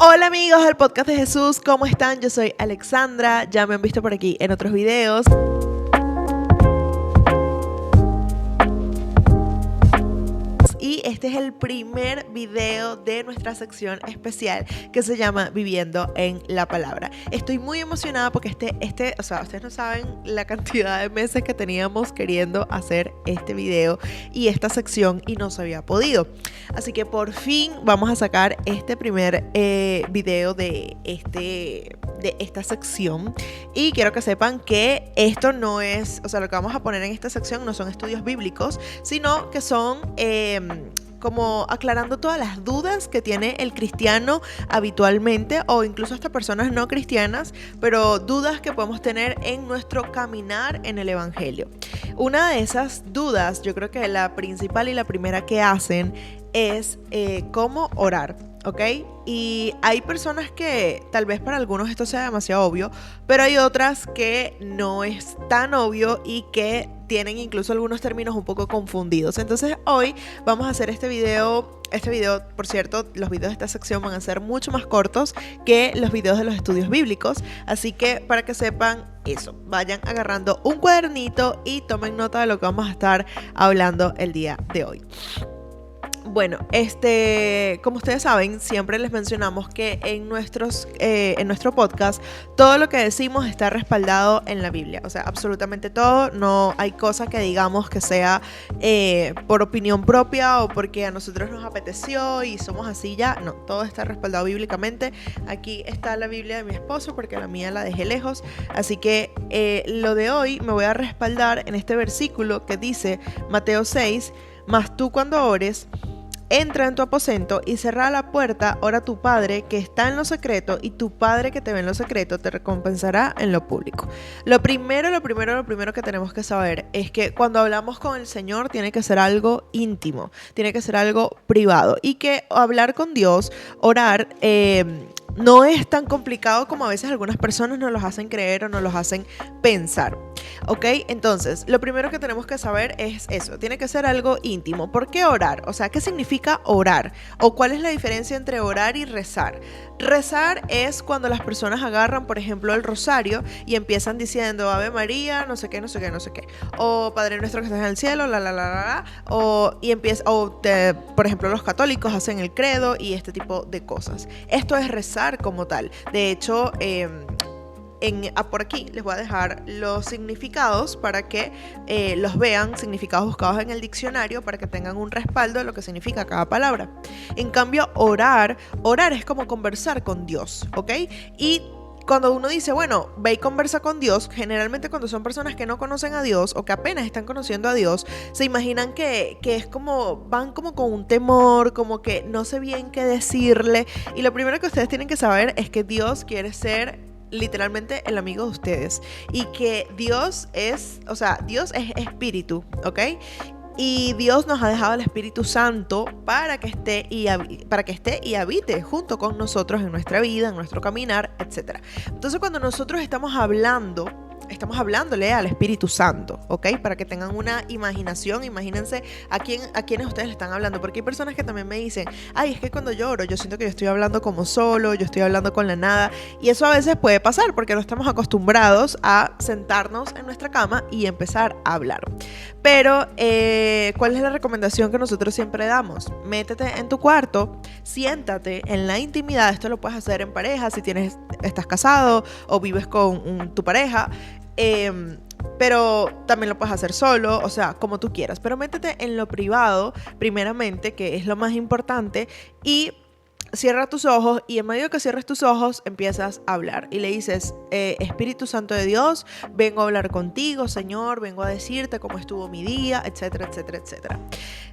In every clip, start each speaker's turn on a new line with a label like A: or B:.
A: Hola amigos del podcast de Jesús, ¿cómo están? Yo soy Alexandra, ya me han visto por aquí en otros videos. Y este es el primer video de nuestra sección especial que se llama Viviendo en la Palabra. Estoy muy emocionada porque ustedes no saben la cantidad de meses que teníamos queriendo hacer este video y esta sección y no se había podido. Así que por fin vamos a sacar este primer video de esta sección. Y quiero que sepan que esto no es, lo que vamos a poner en esta sección no son estudios bíblicos, sino que son como aclarando todas las dudas que tiene el cristiano habitualmente, o incluso hasta personas no cristianas, pero dudas que podemos tener en nuestro caminar en el evangelio. Una de esas dudas, yo creo que la principal y la primera que hacen es cómo orar, ¿ok? Y hay personas que tal vez para algunos esto sea demasiado obvio, pero hay otras que no es tan obvio y que tienen incluso algunos términos un poco confundidos. Entonces hoy vamos a hacer este video, por cierto, los videos de esta sección van a ser mucho más cortos que los videos de los estudios bíblicos, así que para que sepan eso, vayan agarrando un cuadernito y tomen nota de lo que vamos a estar hablando el día de hoy. Bueno, como ustedes saben, siempre les mencionamos que en nuestro podcast todo lo que decimos está respaldado en la Biblia. O sea, absolutamente todo. No hay cosa que digamos que sea por opinión propia o porque a nosotros nos apeteció y somos así ya. No, todo está respaldado bíblicamente. Aquí está la Biblia de mi esposo porque la mía la dejé lejos. Así que lo de hoy me voy a respaldar en este versículo que dice Mateo 6, mas tú cuando ores, entra en tu aposento y cerra la puerta, ora a tu Padre que está en lo secreto, y tu Padre que te ve en lo secreto te recompensará en lo público. Lo primero que tenemos que saber es que cuando hablamos con el Señor tiene que ser algo íntimo, tiene que ser algo privado, y que hablar con Dios, orar, no es tan complicado como a veces algunas personas nos los hacen creer o nos los hacen pensar. ¿Ok? Entonces, lo primero que tenemos que saber es eso, tiene que ser algo íntimo. ¿Por qué orar? O sea, ¿qué significa orar? ¿O cuál es la diferencia entre orar y rezar? Rezar es cuando las personas agarran, por ejemplo, el rosario y empiezan diciendo Ave María, no sé qué, no sé qué, no sé qué. O Padre nuestro que estás en el cielo, por ejemplo, los católicos hacen el credo y este tipo de cosas. Esto es rezar como tal. De hecho, por aquí les voy a dejar los significados para que los vean, significados buscados en el diccionario, para que tengan un respaldo de lo que significa cada palabra. En cambio, orar es como conversar con Dios, ¿ok? Y cuando uno dice, bueno, ve y conversa con Dios, generalmente cuando son personas que no conocen a Dios o que apenas están conociendo a Dios, se imaginan que es como, van como con un temor, como que no sé bien qué decirle. Y lo primero que ustedes tienen que saber es que Dios quiere ser literalmente el amigo de ustedes, y que Dios es espíritu, ¿ok? Y Dios nos ha dejado el Espíritu Santo para que esté y habite junto con nosotros en nuestra vida, en nuestro caminar, etc. Entonces, cuando nosotros estamos hablándole al Espíritu Santo, ¿ok? Para que tengan una imaginación, imagínense a quiénes ustedes le están hablando, porque hay personas que también me dicen, ay, es que cuando yo oro, yo siento que yo estoy hablando como solo, yo estoy hablando con la nada, y eso a veces puede pasar porque no estamos acostumbrados a sentarnos en nuestra cama y empezar a hablar. Pero, ¿cuál es la recomendación que nosotros siempre damos? Métete en tu cuarto, siéntate en la intimidad. Esto lo puedes hacer en pareja, si estás casado o vives con tu pareja, pero también lo puedes hacer solo, o sea, como tú quieras. Pero métete en lo privado, primeramente, que es lo más importante, y cierra tus ojos, y en medio que cierres tus ojos empiezas a hablar y le dices, Espíritu Santo de Dios, vengo a hablar contigo, Señor, vengo a decirte cómo estuvo mi día, etcétera, etcétera, etcétera.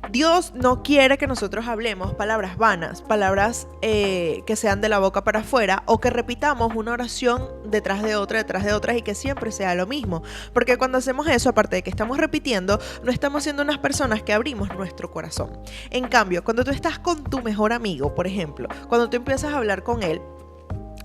A: Dios no quiere que nosotros hablemos palabras vanas, palabras que sean de la boca para afuera, o que repitamos una oración detrás de otra y que siempre sea lo mismo, porque cuando hacemos eso, aparte de que estamos repitiendo, no estamos siendo unas personas que abrimos nuestro corazón. En cambio, cuando tú estás con tu mejor amigo, por ejemplo, cuando tú empiezas a hablar con él,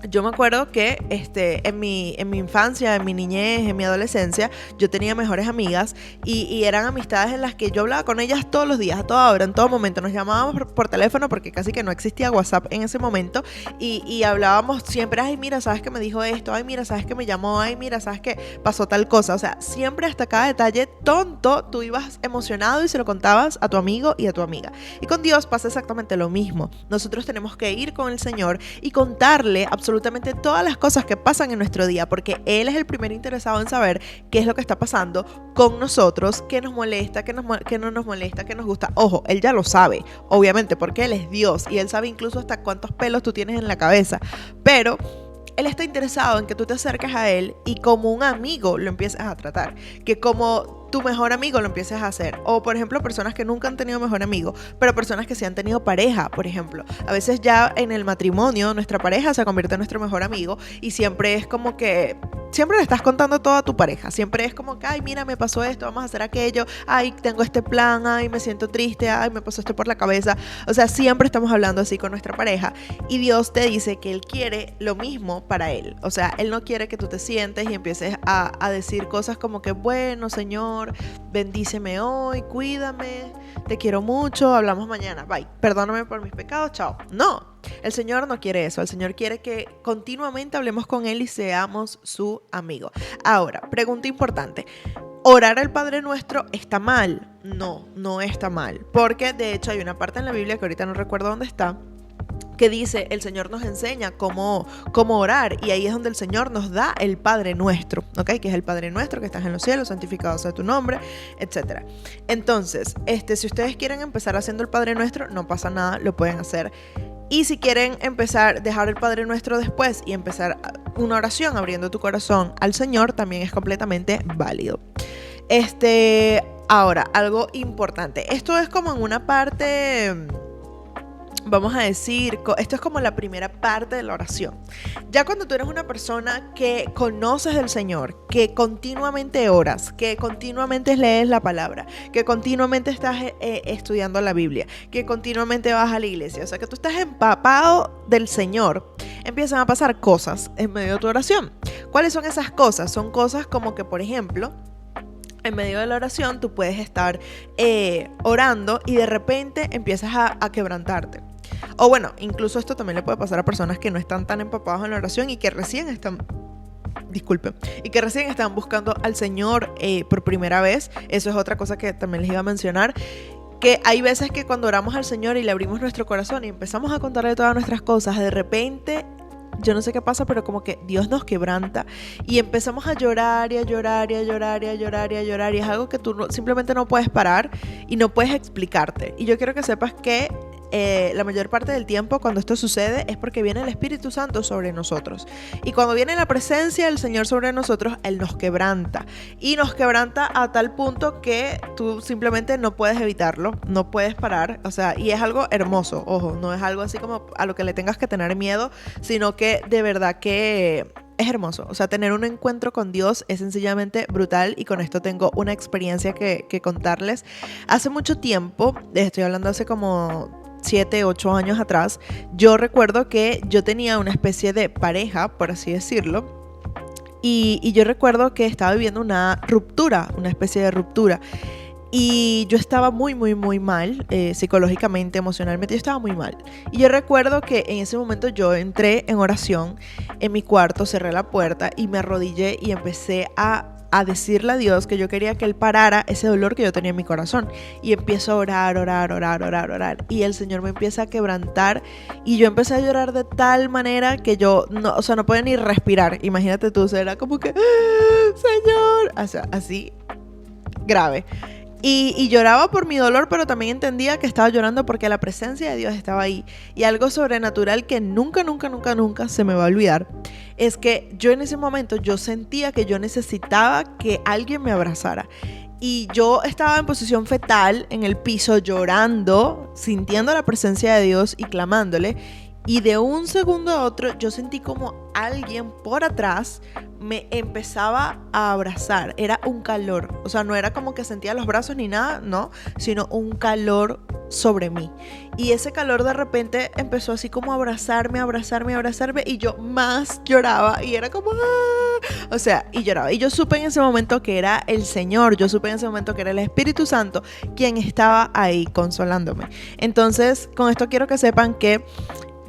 A: yo me acuerdo que en mi infancia, en mi niñez, en mi adolescencia, yo tenía mejores amigas y eran amistades en las que yo hablaba con ellas todos los días, a toda hora, en todo momento. Nos llamábamos por teléfono porque casi que no existía WhatsApp en ese momento y hablábamos siempre, ay, mira, ¿sabes que me dijo esto? Ay, mira, ¿sabes que me llamó? Ay, mira, ¿sabes que pasó tal cosa? O sea, siempre hasta cada detalle tonto, tú ibas emocionado y se lo contabas a tu amigo y a tu amiga. Y con Dios pasa exactamente lo mismo. Nosotros tenemos que ir con el Señor y contarle absolutamente todas las cosas que pasan en nuestro día, porque Él es el primer interesado en saber qué es lo que está pasando con nosotros, qué nos molesta, qué no nos molesta, qué nos gusta. Ojo, Él ya lo sabe, obviamente, porque Él es Dios y Él sabe incluso hasta cuántos pelos tú tienes en la cabeza, pero Él está interesado en que tú te acerques a Él y como un amigo lo empieces a tratar, que como tu mejor amigo lo empieces a hacer. O por ejemplo, personas que nunca han tenido mejor amigo, pero personas que sí han tenido pareja, por ejemplo. A veces ya en el matrimonio nuestra pareja se convierte en nuestro mejor amigo y siempre es como que siempre le estás contando todo a tu pareja. Siempre es como que, ay, mira, me pasó esto, vamos a hacer aquello, ay, tengo este plan, ay, me siento triste, ay, me pasó esto por la cabeza. O sea, siempre estamos hablando así con nuestra pareja y Dios te dice que Él quiere lo mismo para Él. O sea, Él no quiere que tú te sientes y empieces a decir cosas como que, bueno, Señor, bendíceme hoy, cuídame, te quiero mucho, hablamos mañana, bye, perdóname por mis pecados, chao. No, el Señor no quiere eso. El Señor quiere que continuamente hablemos con Él y seamos su amigo. Ahora, pregunta importante: ¿orar al Padre Nuestro está mal? No, no está mal, porque de hecho hay una parte en la Biblia que ahorita no recuerdo dónde está, que dice, el Señor nos enseña cómo orar, y ahí es donde el Señor nos da el Padre Nuestro, ¿ok? Que es el Padre Nuestro que estás en los cielos, santificado sea tu nombre, etc. Entonces, si ustedes quieren empezar haciendo el Padre Nuestro, no pasa nada, lo pueden hacer. Y si quieren empezar, dejar el Padre Nuestro después y empezar una oración abriendo tu corazón al Señor, también es completamente válido. Ahora, algo importante. Esto es como en una parte, vamos a decir, esto es como la primera parte de la oración. Ya cuando tú eres una persona que conoces del Señor, que continuamente oras, que continuamente lees la palabra, que continuamente estás estudiando la Biblia, que continuamente vas a la iglesia, o sea, que tú estás empapado del Señor, empiezan a pasar cosas en medio de tu oración. ¿Cuáles son esas cosas? Son cosas como que, por ejemplo, en medio de la oración tú puedes estar orando y de repente empiezas a quebrantarte. O bueno, incluso esto también le puede pasar a personas que no están tan empapadas en la oración y que recién están buscando al Señor por primera vez. Eso es otra cosa que también les iba a mencionar, que hay veces que cuando oramos al Señor y le abrimos nuestro corazón y empezamos a contarle todas nuestras cosas, de repente, yo no sé qué pasa, pero como que Dios nos quebranta y empezamos a llorar y a llorar y a llorar y a llorar y a llorar, y es algo que tú simplemente no puedes parar y no puedes explicarte. Y yo quiero que sepas que la mayor parte del tiempo cuando esto sucede es porque viene el Espíritu Santo sobre nosotros, y cuando viene la presencia del Señor sobre nosotros, Él nos quebranta, y nos quebranta a tal punto que tú simplemente no puedes evitarlo, no puedes parar. O sea, y es algo hermoso, ojo, no es algo así como a lo que le tengas que tener miedo, sino que de verdad que es hermoso. O sea, tener un encuentro con Dios es sencillamente brutal, y con esto tengo una experiencia que contarles. Hace mucho tiempo, estoy hablando hace como 7, 8 años atrás, yo recuerdo que yo tenía una especie de pareja, por así decirlo, y yo recuerdo que estaba viviendo una ruptura, una especie de ruptura, y yo estaba muy, muy, muy mal, psicológicamente, emocionalmente, yo estaba muy mal. Y yo recuerdo que en ese momento yo entré en oración en mi cuarto, cerré la puerta y me arrodillé y empecé a decirle a Dios que yo quería que Él parara ese dolor que yo tenía en mi corazón. Y empiezo a orar. Y el Señor me empieza a quebrantar. Y yo empecé a llorar de tal manera que yo no podía ni respirar. Imagínate tú, era como que, Señor, o sea, así, grave. Y lloraba por mi dolor, pero también entendía que estaba llorando porque la presencia de Dios estaba ahí. Y algo sobrenatural que nunca se me va a olvidar es que yo en ese momento yo sentía que yo necesitaba que alguien me abrazara. Y yo estaba en posición fetal en el piso llorando, sintiendo la presencia de Dios y clamándole. Y de un segundo a otro yo sentí como alguien por atrás me empezaba a abrazar. Era un calor, o sea, no era como que sentía los brazos ni nada, no, sino un calor sobre mí. Y ese calor de repente empezó así como a abrazarme, y yo más lloraba y era como o sea, y lloraba. Y yo supe en ese momento que era el Señor, yo supe en ese momento que era el Espíritu Santo quien estaba ahí consolándome. Entonces, con esto quiero que sepan que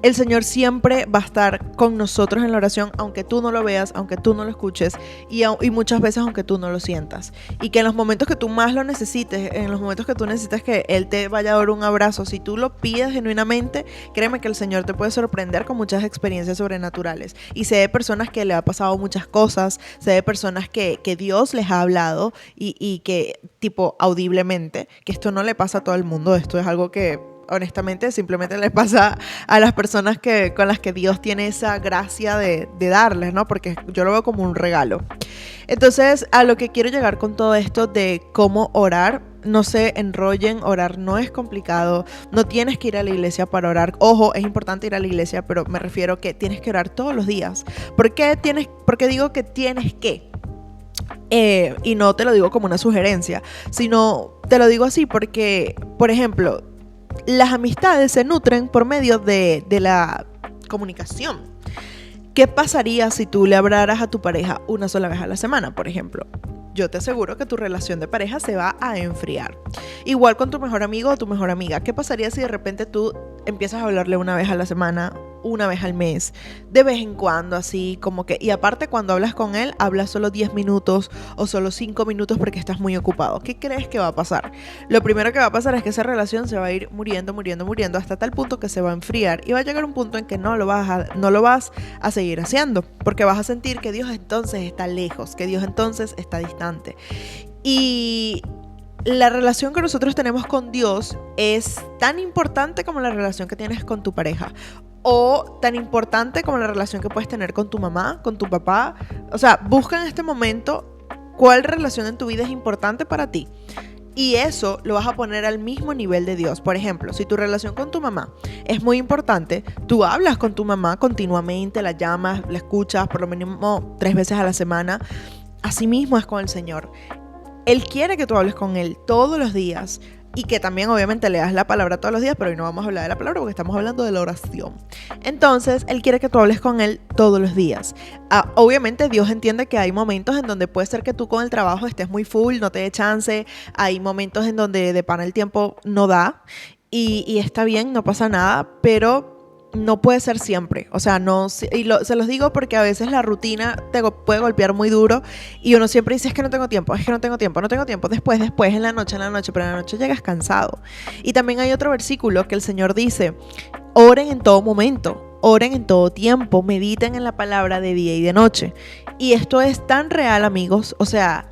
A: el Señor siempre va a estar con nosotros en la oración, aunque tú no lo veas, aunque tú no lo escuches y muchas veces aunque tú no lo sientas. Y que en los momentos que tú más lo necesites, en los momentos que tú necesites que Él te vaya a dar un abrazo, si tú lo pides genuinamente, créeme que el Señor te puede sorprender con muchas experiencias sobrenaturales. Y sé de personas que le ha pasado muchas cosas, sé de personas que Dios les ha hablado y que tipo audiblemente, que esto no le pasa a todo el mundo, esto es algo que honestamente simplemente le pasa a las personas con las que Dios tiene esa gracia de darles, ¿no? Porque yo lo veo como un regalo. Entonces, a lo que quiero llegar con todo esto de cómo orar, no se enrollen, orar no es complicado, no tienes que ir a la iglesia para orar. Ojo, es importante ir a la iglesia, pero me refiero que tienes que orar todos los días. ¿Por qué digo que tienes que? Y no te lo digo como una sugerencia, sino te lo digo así porque, por ejemplo, las amistades se nutren por medio de la comunicación. ¿Qué pasaría si tú le hablaras a tu pareja una sola vez a la semana, por ejemplo? Yo te aseguro que tu relación de pareja se va a enfriar. Igual con tu mejor amigo o tu mejor amiga. ¿Qué pasaría si de repente tú empiezas a hablarle una vez a la semana, una vez al mes, de vez en cuando, así como que... Y aparte, cuando hablas con él, hablas solo 10 minutos o solo 5 minutos porque estás muy ocupado. ¿Qué crees que va a pasar? Lo primero que va a pasar es que esa relación se va a ir muriendo hasta tal punto que se va a enfriar y va a llegar un punto en que no lo vas a seguir haciendo, porque vas a sentir que Dios entonces está lejos, que Dios entonces está distante. Y la relación que nosotros tenemos con Dios es tan importante como la relación que tienes con tu pareja, o tan importante como la relación que puedes tener con tu mamá, con tu papá. O sea, busca en este momento cuál relación en tu vida es importante para ti. Y eso lo vas a poner al mismo nivel de Dios. Por ejemplo, si tu relación con tu mamá es muy importante, tú hablas con tu mamá continuamente, la llamas, la escuchas por lo mínimo 3 veces a la semana. Así mismo es con el Señor. Él quiere que tú hables con Él todos los días y que también obviamente leas la palabra todos los días, pero hoy no vamos a hablar de la palabra porque estamos hablando de la oración. Entonces, Él quiere que tú hables con Él todos los días. Obviamente Dios entiende que hay momentos en donde puede ser que tú con el trabajo estés muy full, no te dé chance, hay momentos en donde de pana el tiempo no da y está bien, no pasa nada, pero no puede ser siempre, o sea, no, se los digo porque a veces la rutina te puede golpear muy duro y uno siempre dice, es que no tengo tiempo, después, en la noche, pero en la noche llegas cansado. Y también hay otro versículo que el Señor dice, oren en todo momento, oren en todo tiempo, mediten en la palabra de día y de noche. Y esto es tan real, amigos, o sea,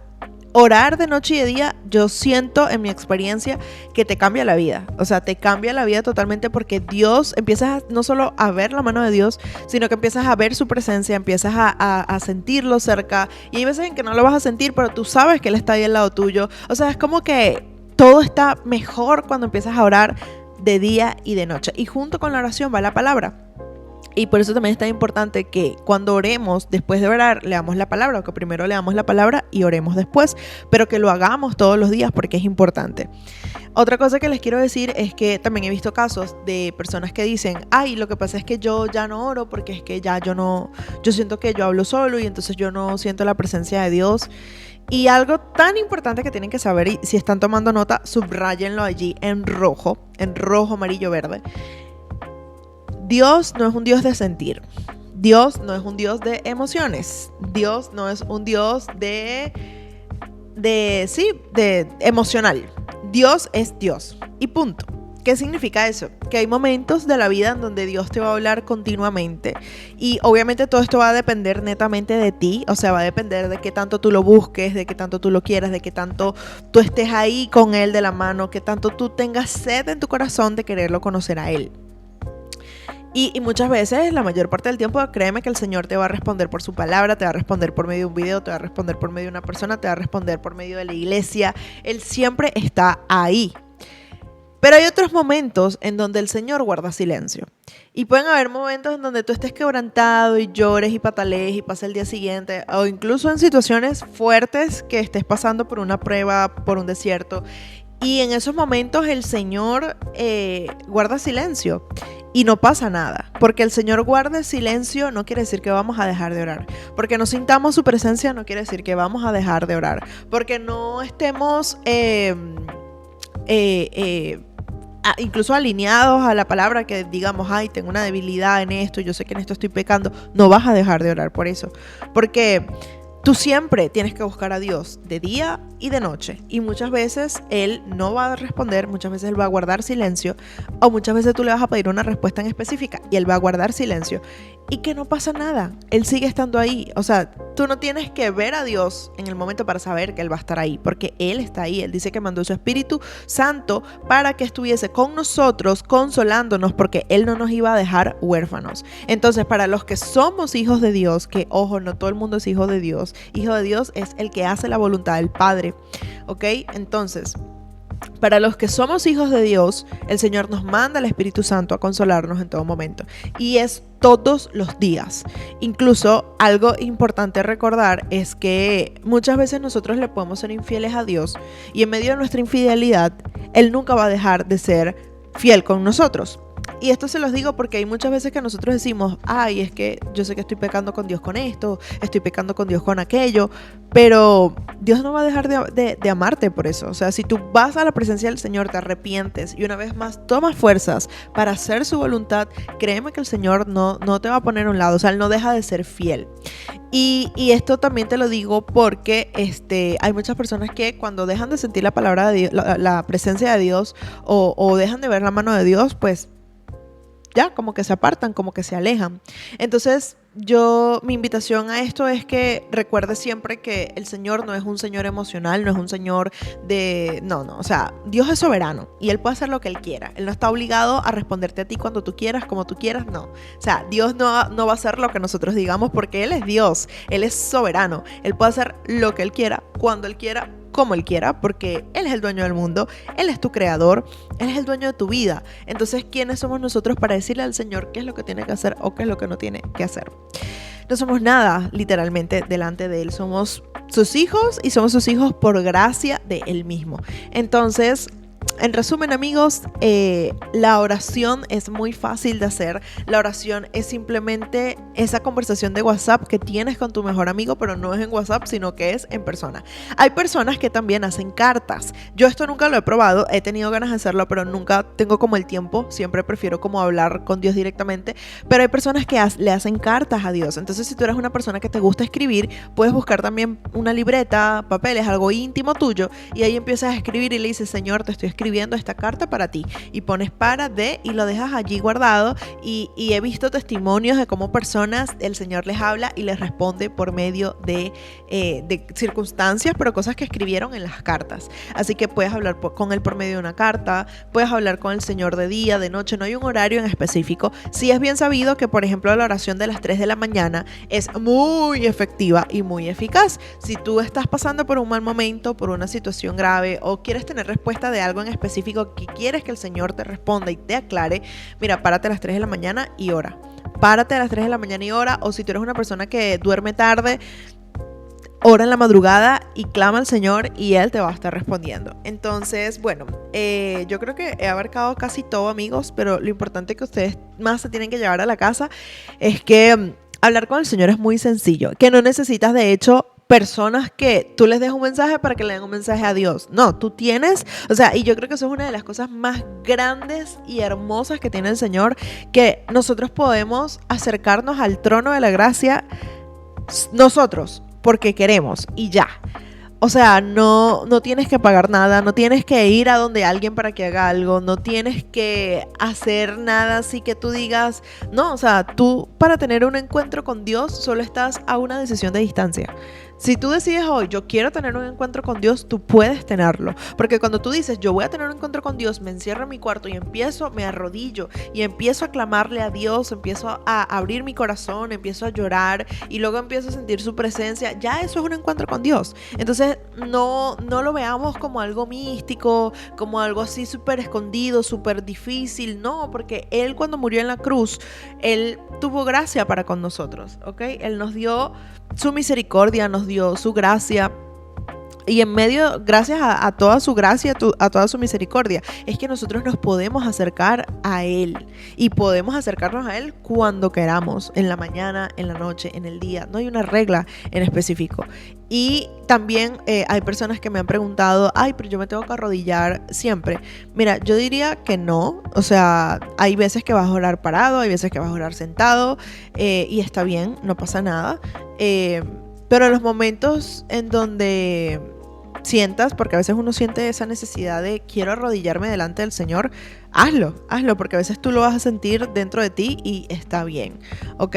A: orar de noche y de día, yo siento en mi experiencia que te cambia la vida. O sea, te cambia la vida totalmente porque Dios, empiezas no solo a ver la mano de Dios, sino que empiezas a ver su presencia, empiezas a sentirlo cerca. Y hay veces en que no lo vas a sentir, pero tú sabes que Él está ahí al lado tuyo. O sea, es como que todo está mejor cuando empiezas a orar de día y de noche. Y junto con la oración va la palabra. Y por eso también es tan importante que cuando oremos, después de orar, leamos la palabra, o que primero leamos la palabra y oremos después, pero que lo hagamos todos los días porque es importante. Otra cosa que les quiero decir es que también he visto casos de personas que dicen, ay, lo que pasa es que yo ya no oro porque es que ya yo siento que yo hablo solo y entonces yo no siento la presencia de Dios. Y algo tan importante que tienen que saber, y si están tomando nota, subrayenlo allí en rojo, amarillo, verde. Dios no es un Dios de sentir. Dios no es un Dios de emociones. Dios no es un Dios de emocional. Dios es Dios. Y punto. ¿Qué significa eso? Que hay momentos de la vida en donde Dios te va a hablar continuamente. Y obviamente todo esto va a depender netamente de ti. O sea, va a depender de qué tanto tú lo busques, de qué tanto tú lo quieras, de qué tanto tú estés ahí con Él de la mano, qué tanto tú tengas sed en tu corazón de quererlo conocer a Él. Y muchas veces, la mayor parte del tiempo, créeme que el Señor te va a responder por su palabra, te va a responder por medio de un video, te va a responder por medio de una persona, te va a responder por medio de la iglesia. Él siempre está ahí. Pero hay otros momentos en donde el Señor guarda silencio. Y pueden haber momentos en donde tú estés quebrantado y llores y patalees y pasa el día siguiente, o incluso en situaciones fuertes que estés pasando por una prueba, por un desierto, Y en esos momentos el Señor guarda silencio y no pasa nada. Porque el Señor guarda silencio no quiere decir que vamos a dejar de orar. Porque no sintamos su presencia no quiere decir que vamos a dejar de orar. Porque no estemos incluso alineados a la palabra, que digamos, ay, tengo una debilidad en esto, yo sé que en esto estoy pecando. No vas a dejar de orar por eso. Porque tú siempre tienes que buscar a Dios de día y de noche. Y muchas veces Él no va a responder, muchas veces Él va a guardar silencio, o muchas veces tú le vas a pedir una respuesta en específica y Él va a guardar silencio. Y que no pasa nada, Él sigue estando ahí. O sea, tú no tienes que ver a Dios en el momento para saber que Él va a estar ahí, porque Él está ahí. Él dice que mandó su Espíritu Santo para que estuviese con nosotros, consolándonos, porque Él no nos iba a dejar huérfanos. Entonces, para los que somos hijos de Dios, que ojo, no todo el mundo es hijo de Dios. Hijo de Dios es el que hace la voluntad del Padre, ¿ok? Entonces, para los que somos hijos de Dios, el Señor nos manda al Espíritu Santo a consolarnos en todo momento. Y es todos los días. Incluso algo importante a recordar es que muchas veces nosotros le podemos ser infieles a Dios, y en medio de nuestra infidelidad, Él nunca va a dejar de ser fiel con nosotros. Y esto se los digo porque hay muchas veces que nosotros decimos, ay, es que yo sé que estoy pecando con Dios con esto, estoy pecando con Dios con aquello, pero Dios no va a dejar de amarte por eso. O sea, si tú vas a la presencia del Señor, te arrepientes y una vez más tomas fuerzas para hacer su voluntad, créeme que el Señor no te va a poner a un lado. O sea, Él no deja de ser fiel. Y esto también te lo digo porque hay muchas personas que cuando dejan de sentir la palabra de Dios, la presencia de Dios, o dejan de ver la mano de Dios, pues ya como que se apartan, como que se alejan. Entonces mi invitación a esto es que recuerdes siempre que el Señor no es un Señor emocional, no es un Señor no, o sea, Dios es soberano y Él puede hacer lo que Él quiera. Él no está obligado a responderte a ti cuando tú quieras, como tú quieras, no. O sea, Dios no va a hacer lo que nosotros digamos porque Él es Dios, Él es soberano. Él puede hacer lo que Él quiera, cuando Él quiera, como Él quiera, porque Él es el dueño del mundo, Él es tu creador, Él es el dueño de tu vida. Entonces, ¿quiénes somos nosotros para decirle al Señor qué es lo que tiene que hacer o qué es lo que no tiene que hacer? No somos nada, literalmente, delante de Él. Somos sus hijos y somos sus hijos por gracia de Él mismo. Entonces, en resumen, amigos, la oración es muy fácil de hacer. La oración es simplemente esa conversación de WhatsApp que tienes con tu mejor amigo, pero no es en WhatsApp, sino que es en persona. Hay personas que también hacen cartas. Yo esto nunca lo he probado, he tenido ganas de hacerlo, pero nunca tengo como el tiempo. Siempre prefiero como hablar con Dios directamente. Pero hay personas que le hacen cartas a Dios. Entonces, si tú eres una persona que te gusta escribir, puedes buscar también una libreta, papeles, algo íntimo tuyo, y ahí empiezas a escribir y le dices, Señor, te estoy escribiendo esta carta para ti, y pones y lo dejas allí guardado, y he visto testimonios de cómo personas, el Señor les habla y les responde por medio de circunstancias, pero cosas que escribieron en las cartas. Así que puedes hablar con Él por medio de una carta, puedes hablar con el Señor de día, de noche, no hay un horario en específico. Sí es bien sabido que, por ejemplo, la oración de las 3 de la mañana es muy efectiva y muy eficaz. Si tú estás pasando por un mal momento, por una situación grave, o quieres tener respuesta de algo en específico que quieres que el Señor te responda y te aclare, mira, párate a las 3 de la mañana y ora. Párate a las 3 de la mañana y ora. O si tú eres una persona que duerme tarde, ora en la madrugada y clama al Señor y Él te va a estar respondiendo. Entonces, bueno, yo creo que he abarcado casi todo, amigos, pero lo importante que ustedes más se tienen que llevar a la casa es que hablar con el Señor es muy sencillo, que no necesitas, de hecho, personas que tú les des un mensaje para que le den un mensaje a Dios. No, tú tienes, o sea, y yo creo que eso es una de las cosas más grandes y hermosas que tiene el Señor, que nosotros podemos acercarnos al trono de la gracia nosotros, porque queremos, y ya. O sea, no tienes que pagar nada, no tienes que ir a donde alguien para que haga algo, no tienes que hacer nada así que tú digas, no, o sea, tú para tener un encuentro con Dios solo estás a una decisión de distancia. Si tú decides hoy, yo quiero tener un encuentro con Dios, tú puedes tenerlo. Porque cuando tú dices, yo voy a tener un encuentro con Dios, me encierro en mi cuarto y me arrodillo y empiezo a clamarle a Dios, empiezo a abrir mi corazón, empiezo a llorar y luego empiezo a sentir su presencia, ya eso es un encuentro con Dios. Entonces, no lo veamos como algo místico, como algo así súper escondido, súper difícil. No, porque Él, cuando murió en la cruz, Él tuvo gracia para con nosotros, ¿ok? Él nos dio su misericordia, nos dio su gracia, Y en medio, gracias a toda su gracia, a toda su misericordia, es que nosotros nos podemos acercar a Él. Y podemos acercarnos a Él cuando queramos, en la mañana, en la noche, en el día. No hay una regla en específico. Y también hay personas que me han preguntado, ay, pero yo me tengo que arrodillar siempre. Mira, yo diría que no. O sea, hay veces que vas a orar parado, hay veces que vas a orar sentado, y está bien, no pasa nada. Pero en los momentos en donde sientas, porque a veces uno siente esa necesidad de quiero arrodillarme delante del Señor, hazlo, porque a veces tú lo vas a sentir dentro de ti y está bien, ¿ok?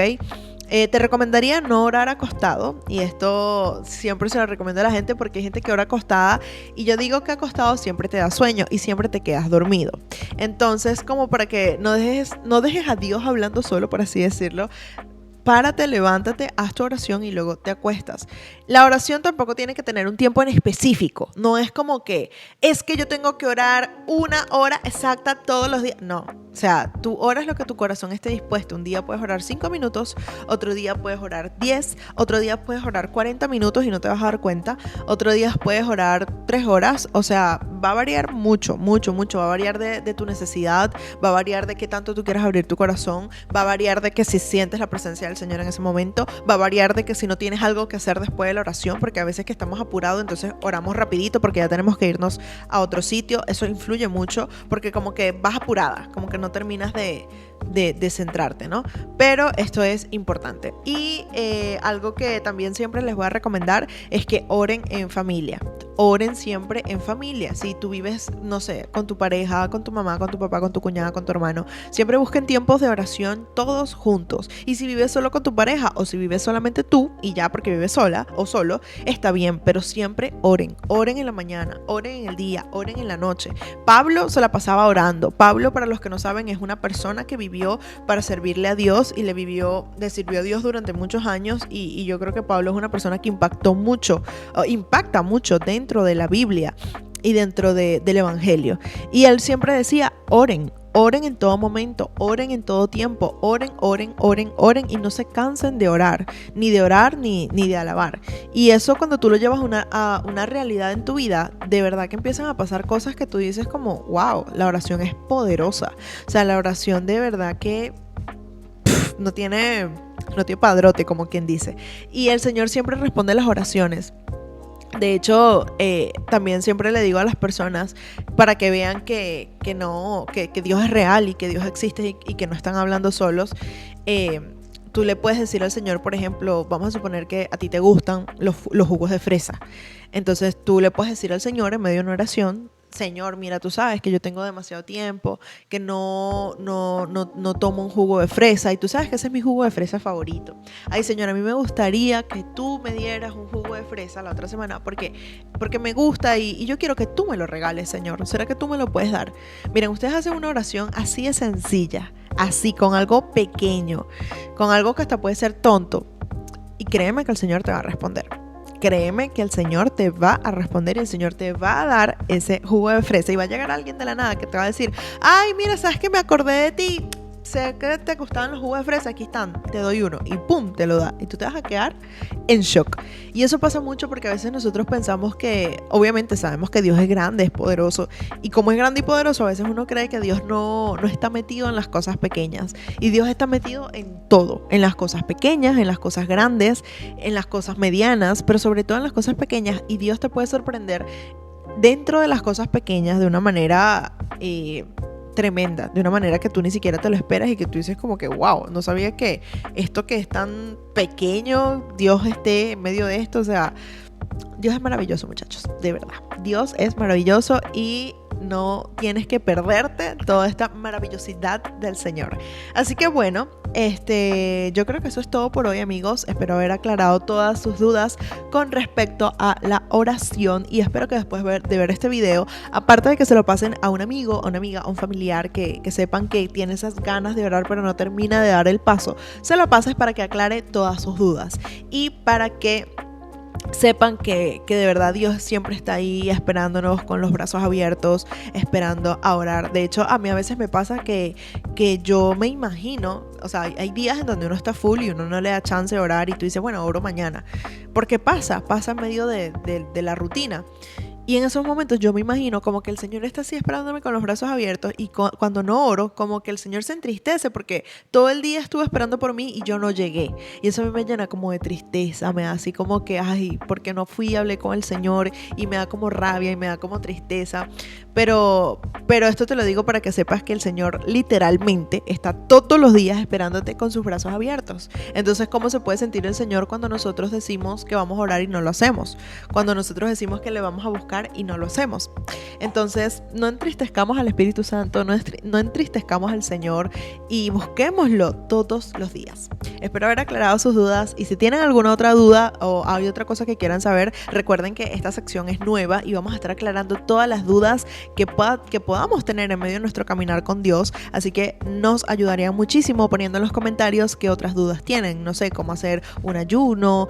A: Te recomendaría no orar acostado, y esto siempre se lo recomiendo a la gente porque hay gente que ora acostada, y yo digo que acostado siempre te da sueño y siempre te quedas dormido. Entonces, como para que no dejes a Dios hablando solo, por así decirlo, párate, levántate, haz tu oración y luego te acuestas. La oración tampoco tiene que tener un tiempo en específico. No es como que, es que yo tengo que orar 1 hora exacta todos los días. No, o sea, tú oras lo que tu corazón esté dispuesto. Un día puedes orar 5 minutos, otro día puedes orar 10, otro día puedes orar 40 minutos y no te vas a dar cuenta. Otro día puedes orar 3 horas. O sea, va a variar mucho. Va a variar de tu necesidad, va a variar de qué tanto tú quieras abrir tu corazón, va a variar de que si sientes la presencia del Señor en ese momento, va a variar de que si no tienes algo que hacer después de la oración, porque a veces que estamos apurados, entonces oramos rapidito porque ya tenemos que irnos a otro sitio. Eso influye mucho porque como que vas apurada, como que no terminas de centrarte, ¿no? Pero esto es importante. Y algo que también siempre les voy a recomendar es que oren en familia. Oren siempre en familia. Si tú vives, no sé, con tu pareja, con tu mamá, con tu papá, con tu cuñada, con tu hermano, siempre busquen tiempos de oración todos juntos. Y si vives solo con tu pareja, o si vives solamente tú y ya porque vives sola o solo, está bien, pero siempre oren. Oren en la mañana, oren en el día, oren en la noche. Pablo se la pasaba orando. Pablo, para los que no saben, es una persona que vivió para servirle a Dios y le sirvió a Dios durante muchos años, y yo creo que Pablo es una persona que impacta mucho dentro de la Biblia y dentro del Evangelio. Y él siempre decía, oren en todo momento, oren en todo tiempo, oren, y no se cansen de orar ni de alabar. Y eso, cuando tú lo llevas a una realidad en tu vida, de verdad que empiezan a pasar cosas que tú dices como, wow, la oración es poderosa. O sea, la oración de verdad que no tiene padrote, como quien dice. Y el Señor siempre responde las oraciones. De hecho, también siempre le digo a las personas, para que vean que Dios es real y que Dios existe y que no están hablando solos, tú le puedes decir al Señor, por ejemplo, vamos a suponer que a ti te gustan los jugos de fresa. Entonces tú le puedes decir al Señor en medio de una oración, Señor, mira, tú sabes que yo tengo demasiado tiempo, que no tomo un jugo de fresa, y tú sabes que ese es mi jugo de fresa favorito. Ay, Señor, a mí me gustaría que tú me dieras un jugo de fresa la otra semana porque me gusta, y yo quiero que tú me lo regales, Señor. ¿Será que tú me lo puedes dar? Miren, ustedes hacen una oración así de sencilla, así, con algo pequeño, con algo que hasta puede ser tonto, y créeme que el Señor te va a responder. Créeme que el Señor te va a responder, y el Señor te va a dar ese jugo de fresa, y va a llegar alguien de la nada que te va a decir, ay, mira, ¿sabes que me acordé de ti? Sé que te gustaban los jugos de fresa, aquí están, te doy uno, y pum, te lo da, y tú te vas a quedar en shock. Y eso pasa mucho porque a veces nosotros pensamos que, obviamente sabemos que Dios es grande, es poderoso, y como es grande y poderoso, a veces uno cree que Dios no está metido en las cosas pequeñas, y Dios está metido en todo, en las cosas pequeñas, en las cosas grandes, en las cosas medianas, pero sobre todo en las cosas pequeñas. Y Dios te puede sorprender dentro de las cosas pequeñas de una manera tremenda, de una manera que tú ni siquiera te lo esperas, y que tú dices como que wow, no sabía que esto que es tan pequeño, Dios esté en medio de esto. O sea, Dios es maravilloso, muchachos, de verdad. Dios es maravilloso, y no tienes que perderte toda esta maravillosidad del Señor. Así que bueno, yo creo que eso es todo por hoy, amigos. Espero haber aclarado todas sus dudas con respecto a la oración, y espero que después de ver este video, aparte de que se lo pasen a un amigo, a una amiga, a un familiar que sepan que tiene esas ganas de orar pero no termina de dar el paso, se lo pases para que aclare todas sus dudas, y para que sepan que de verdad Dios siempre está ahí esperándonos con los brazos abiertos, esperando a orar. De hecho, a mí a veces me pasa que yo me imagino, o sea, hay días en donde uno está full y uno no le da chance de orar y tú dices, bueno, oro mañana. Porque pasa en medio de la rutina. Y en esos momentos yo me imagino como que el Señor está así esperándome con los brazos abiertos y cuando no oro, como que el Señor se entristece porque todo el día estuvo esperando por mí y yo no llegué. Y eso a mí me llena como de tristeza, me da así como que, ay, porque no fui y hablé con el Señor y me da como rabia y me da como tristeza. Pero esto te lo digo para que sepas que el Señor literalmente está todos los días esperándote con sus brazos abiertos. Entonces, ¿cómo se puede sentir el Señor cuando nosotros decimos que vamos a orar y no lo hacemos? Cuando nosotros decimos que le vamos a buscar y no lo hacemos. Entonces, no entristezcamos al Espíritu Santo, no entristezcamos al Señor y busquémoslo todos los días. Espero haber aclarado sus dudas y si tienen alguna otra duda o hay otra cosa que quieran saber, recuerden que esta sección es nueva y vamos a estar aclarando todas las dudas que podamos tener en medio de nuestro caminar con Dios, así que nos ayudaría muchísimo poniendo en los comentarios qué otras dudas tienen, no sé, cómo hacer un ayuno,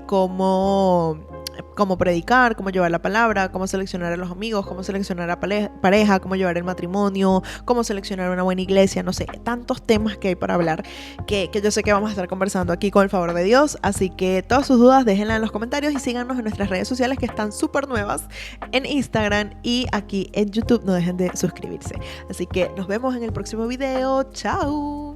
A: cómo predicar, cómo llevar la palabra, cómo seleccionar a los amigos, cómo seleccionar a pareja, cómo llevar el matrimonio, cómo seleccionar una buena iglesia, no sé, tantos temas que hay para hablar que yo sé que vamos a estar conversando aquí con el favor de Dios, así que todas sus dudas déjenlas en los comentarios y síganos en nuestras redes sociales que están súper nuevas en Instagram y aquí en YouTube, no dejen de suscribirse. Así que nos vemos en el próximo video, ¡chao!